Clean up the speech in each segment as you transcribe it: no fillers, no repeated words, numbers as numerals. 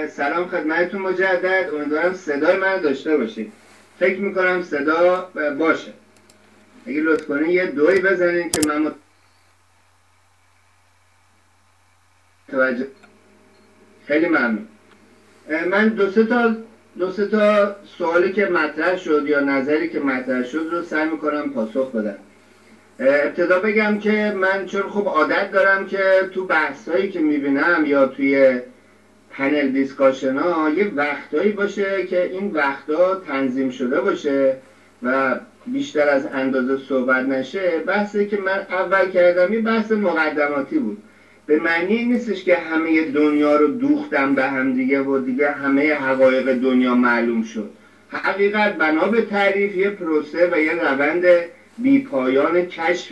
سلام خدمتتون مجدد. امیدوارم صدای من داشته باشید. فکر میکنم صدا باشه. اگه لطف کنین یه دوی بزنین که من متوجه. خیلی ممنون. من دو سه تا سوالی که مطرح شد یا نظری که مطرح شد رو سعی میکنم پاسخ بدم. ابتدا بگم که من چون خب عادت دارم که تو بحثایی که میبینم یا توی پنل دیسکاشن ها یه وقتایی باشه که این وقتا تنظیم شده باشه و بیشتر از اندازه صحبت نشه. بحثی که من اول کردم یه بحث مقدماتی بود. به معنی این نیستش که همه دنیا رو دوختم به هم دیگه و دیگه همه حقایق دنیا معلوم شد. حقیقت بنا به تعریف یه پروسه و یه روند بیپایان کشف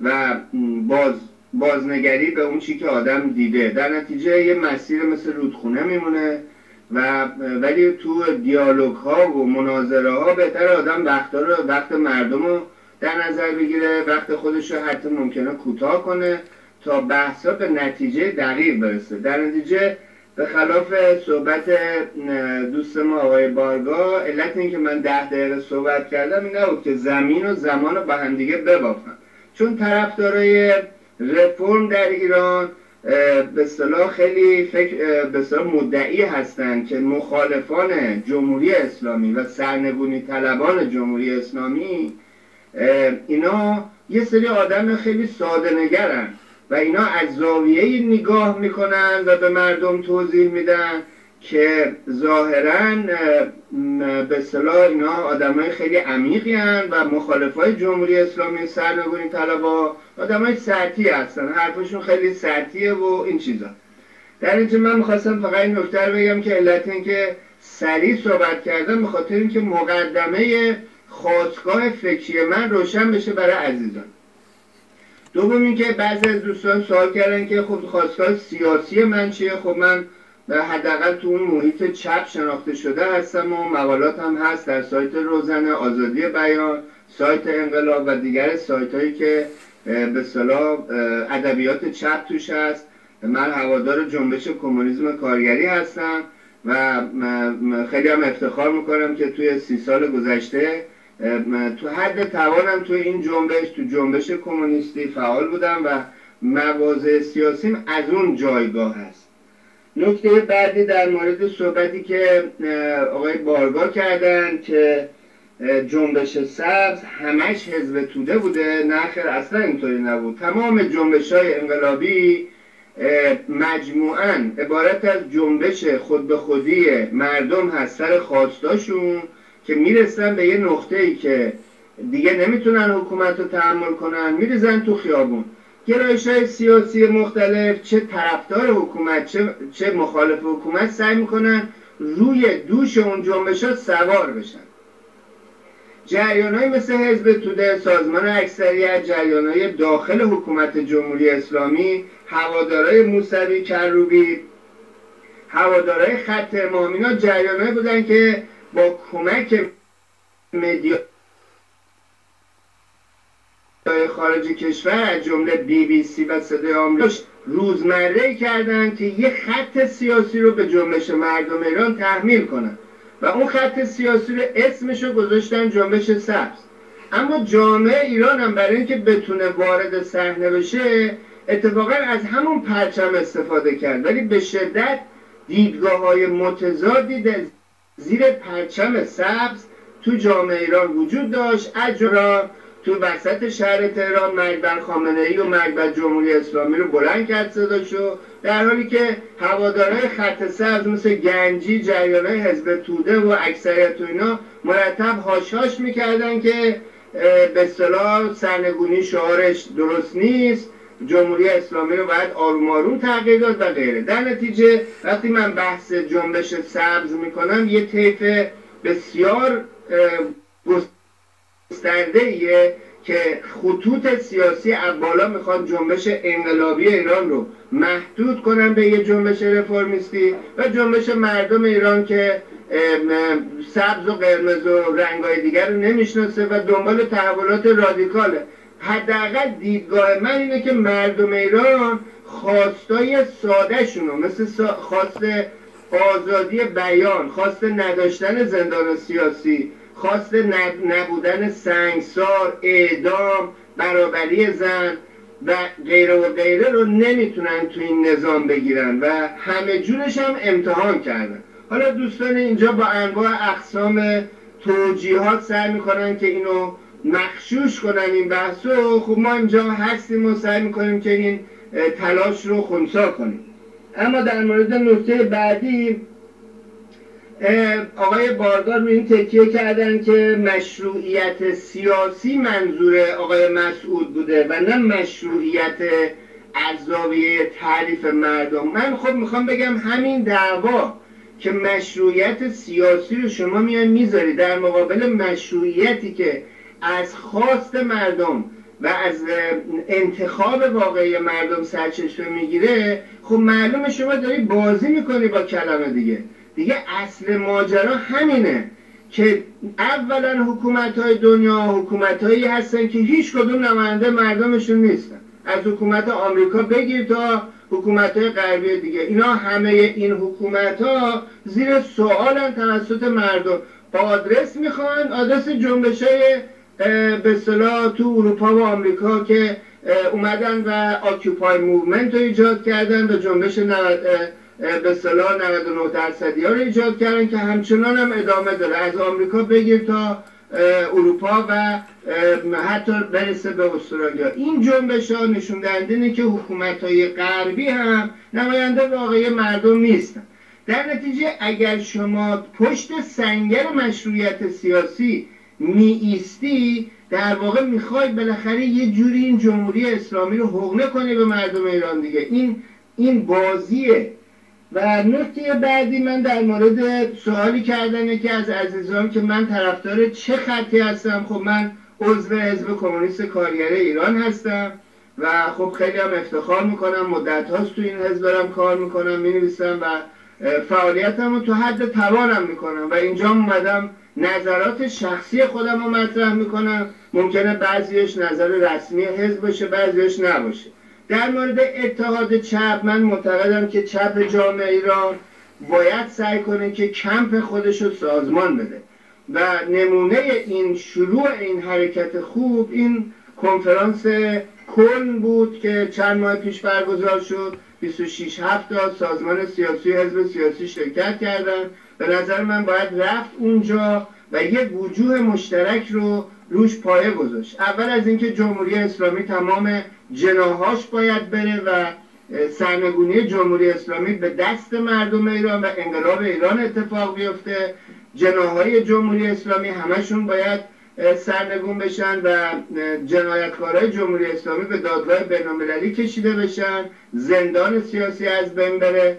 و بازنگری به اون چی که آدم دیده. در نتیجه یه مسیر مثل رودخونه میمونه ولی تو دیالوگ ها و مناظره ها بهتر آدم وقت مردم رو در نظر بگیره، وقت خودش رو حتی ممکنه کوتاه کنه تا بحثا به نتیجه دقیق برسه. در نتیجه به خلاف صحبت دوست ما آقای بارگاه، علت این که من 10 دقیقه صحبت کردم این نبود که زمین و زمان رو با هم دیگه ببافم، چون طرفدارای رفرم در ایران به اصطلاح خیلی به اصطلاح مدعی هستند که مخالفان جمهوری اسلامی و سرنگونی طلبان جمهوری اسلامی اینا یه سری آدم خیلی ساده نگرن و اینا از زاویه‌ای نگاه میکنن و به مردم توضیح میدن که ظاهراً به اصطلاح اینا آدمای خیلی عمیقی هستند و مخالفای جمهوری اسلامی سرنگونی طلبا آدمای سطحی هستن، حرفشون خیلی سطحیه و این چیزا. در اینجا من میخواستم فقط این نکته رو بگم که علت این که سریع صحبت کردم به خاطر اینکه مقدمه خاستگاه فکری من روشن بشه برای عزیزان. دوم اینکه بعضی از دوستان سوال کردن که خب خاستگاه سیاسی من چیه. خب من حداقل تو اون محیط چپ شناخته شده هستم و مقالات هم هست در سایت روزنه، آزادی بیان، سایت انقلاب و دیگر سایت هایی که به اصطلاح ادبیات چپ توش هست. من هوادار جنبش کمونیسم کارگری هستم و خیلی هم افتخار میکنم که توی 30 سال گذشته تو حد توانم تو این جنبش کمونیستی فعال بودم و مواضع سیاسیم از اون جایگاه هست. نکته بعدی در مورد صحبتی که آقای بارگاه کردن که جنبش سبز همش حزب توده بوده، نه خیر، اصلا اینطوری نبود. تمام جنبش‌های انقلابی مجموعاً عبارت از جنبش خود به خودی مردم هست سر خواستاشون که میرسن به یه نقطه‌ای که دیگه نمیتونن حکومت رو تحمل کنن، میریزن تو خیابون. گرایش‌های سیاسی مختلف، چه طرفدار حکومت چه مخالف حکومت، سعی میکنن روی دوش اون جنبش‌ها سوار بشن. جریان‌های مثل حزب توده، سازمان اکثریت، جریان‌های داخل حکومت جمهوری اسلامی، هوادارهای موسوی کروبی، هوادارهای خط امام، اینا جریان‌هایی بودن که با کمک مدیا خارج کشور از جمله BBC و صدای آمریکا روزمره کردن که یه خط سیاسی رو به جنبش مردم ایران تحمیل کنن و اون خط سیاسی رو اسمشو گذاشتن جنبش سبز. اما جامعه ایران هم برای اینکه بتونه وارد صحنه بشه اتفاقا از همون پرچم استفاده کرد، ولی به شدت دیدگاه‌های متضادی زیر پرچم سبز تو جامعه ایران وجود داشت. از جمله تو وسط شهر تهران مرگ بر خامنه‌ای و مرگ بر جمهوری اسلامی رو بلند کرد صداشو، در حالی که هوادارهای خط سبز مثل گنجی، جریان‌های حزب توده و اکثریت و اینا مرتب هاش میکردن که به اصطلاح سرنگونی شعارش درست نیست، جمهوری اسلامی رو باید آروم آروم تغییر داد و غیره. در نتیجه وقتی من بحث جنبش سبز میکنم یه طیف بسیار گسترده‌ایه که خطوط سیاسی بالا میخواد جنبش انقلابی ایران رو محدود کنن به یه جنبش رفرمیستی و جنبش مردم ایران که سبز و قرمز و رنگ‌های دیگر رو نمیشناسه و دنبال تحولات رادیکاله. حداقل دیدگاه من اینه که مردم ایران خواستای ساده شونو مثل خواست آزادی بیان، خواست نداشتن زندان سیاسی، خواست نبودن سنگسار، اعدام، برابری زن و غیره و غیره رو نمیتونن تو این نظام بگیرن و همه جونش هم امتحان کردن. حالا دوستان اینجا با انواع اقسام توجیهات سعی میکنن که اینو مخشوش کنن این بحثو. خب ما اینجا هستیم و سعی میکنیم که این تلاش رو خنثی کنیم. اما در مورد نکته بعدی، آقای باردار رو این تکیه کردن که مشروعیت سیاسی منظور آقای مسعود بوده و نه مشروعیت از زاویه تعریف مردم. من خب میخوام بگم همین دعوا که مشروعیت سیاسی رو شما میذاری در مقابل مشروعیتی که از خواست مردم و از انتخاب واقعی مردم سرچشمه میگیره، خب معلومه شما داری بازی میکنی با کلمه دیگه اصل ماجرا همینه که اولا حکومت‌های دنیا حکومت‌هایی هستن که هیچ کدوم نماینده مردمشون نیستن، از حکومت آمریکا بگیر تا حکومت‌های غربی دیگه، اینا همه این حکومت‌ها زیر سوالن توسط مردم. آدرس میخوان، آدرس جنبش‌های به اصطلاح تو اروپا و آمریکا که اومدن و آکیوپای موومنت رو ایجاد کردن و جنبش به اصطلاح 99% ها رو ایجاد کردن که همچنان هم ادامه داره، از آمریکا بگیر تا اروپا و حتی برسه به استرالیا. این جنبش ها نشون دهنده اینه که حکومت های غربی هم نماینده واقعی مردم نیستن. در نتیجه اگر شما پشت سنگر مشروعیت سیاسی می ایستی، در واقع میخوای بالاخره یه جوری این جمهوری اسلامی رو حقنه کنی به مردم ایران دیگه. این بازیه. و نکته بعدی، من در مورد سوالی کردنه که از عزیزان که من طرفدار چه خطی هستم. خب من عضو حزب کمونیست کارگر ایران هستم و خب خیلی هم افتخار میکنم، مدت هاست تو این حزب دارم کار میکنم، مینویسم و فعالیتم رو تو حد توانم میکنم و اینجا اومدم نظرات شخصی خودم رو مطرح میکنم. ممکنه بعضیش نظر رسمی حزب باشه، بعضیش نباشه. در مورد اتحاد چپ، من معتقدم که چپ جامعه ایران باید سعی کنه که کمپ خودش رو سازمان بده و نمونه این شروع این حرکت خوب این کنفرانس کلن بود که چند ماه پیش برگزار شد. 26 هفته سازمان سیاسی حزب سیاسی شرکت کردن. به نظر من باید رفت اونجا و یه وجوه مشترک رو روش پایه گذاشت. اول از اینکه جمهوری اسلامی تمام جناحاش باید بره و سرنگونی جمهوری اسلامی به دست مردم ایران و انقلاب ایران اتفاق بیفته. جناحهای جمهوری اسلامی همشون باید سرنگون بشن و جنایتکارای جمهوری اسلامی به دادگاه بین‌المللی کشیده بشن، زندان سیاسی از بین بره،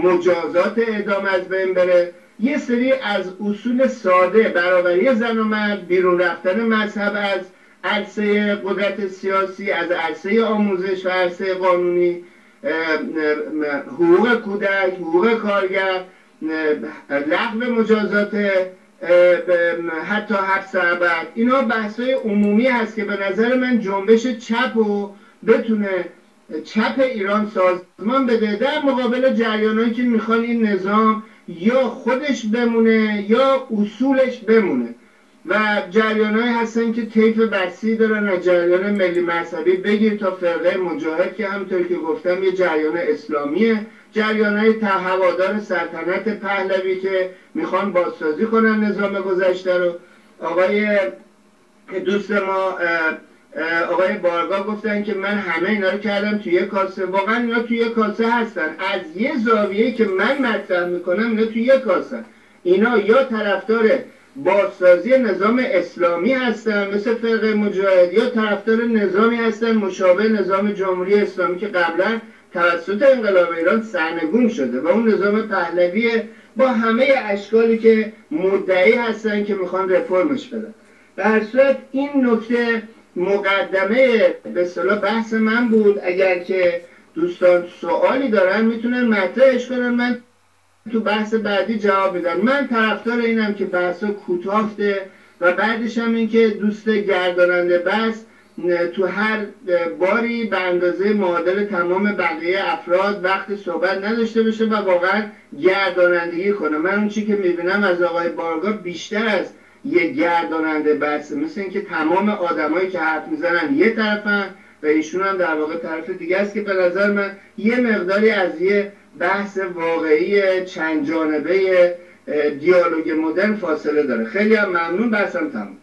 مجازات اعدام از بین بره. یه سری از اصول ساده، برابری زن و مرد، بیرون رفتن مذهب از عرصه قدرت سیاسی، از عرصه آموزش و عرصه قانونی، حقوق کودک، حقوق کارگر، لغو مجازات حتی حبس ابد، اینا بحث‌های عمومی هست که به نظر من جنبش چپ رو بتونه چپ ایران سازمان بده در مقابل جریانایی که میخوان این نظام یا خودش بمونه یا اصولش بمونه و جریانایی هستن که طیف وسیعی دارن، از جریان ملی مذهبی بگیر تا فرقه مجاهد که همونطور که گفتم یه جریان اسلامیه، جریانای هوادار سلطنت پهلوی که میخوان بازسازی کنن نظام گذشته رو. آقای دوست ما آقای بارگاه گفتن که من همه اینا رو کردم توی یه کاسه. واقعا اینا توی یه کاسه هستن. از یه زاویه که من مطرح میکنم اینا توی یه کاسه. اینا یا طرفدار بازسازی نظام اسلامی هستن مثل فرقه مجاهد، یا طرفدار نظامی هستن مشابه نظام جمهوری اسلامی که قبلا توسط انقلاب ایران سرنگون شده و اون نظام پهلوی با همه اشکالی که مدعی هستن که میخوان رفرمش بدن. به هر صورت این نکته مقدمه به اصطلاح بحث من بود. اگر که دوستان سوالی دارن میتونن مطرحش کنن، من تو بحث بعدی جواب میدم. من طرفدار اینم که بحثا کوتاهه و بعدش هم این که دوست گرداننده بحث تو هر باری به اندازه معادل تمام بقیه افراد وقت صحبت نداشته باشه و واقعا گردانندگی کنه. من اون چی که میبینم از آقای بارگاه بیشتر از یه گرداننده بحثه، مثل اینکه تمام آدمایی که حرف میزنن یه طرفن و ایشون هم در واقع طرف دیگه است که به نظر من یه مقداری از یه بحث واقعی چند جانبه دیالوگ مدرن فاصله داره. خیلی هم ممنون، بحثم تموم.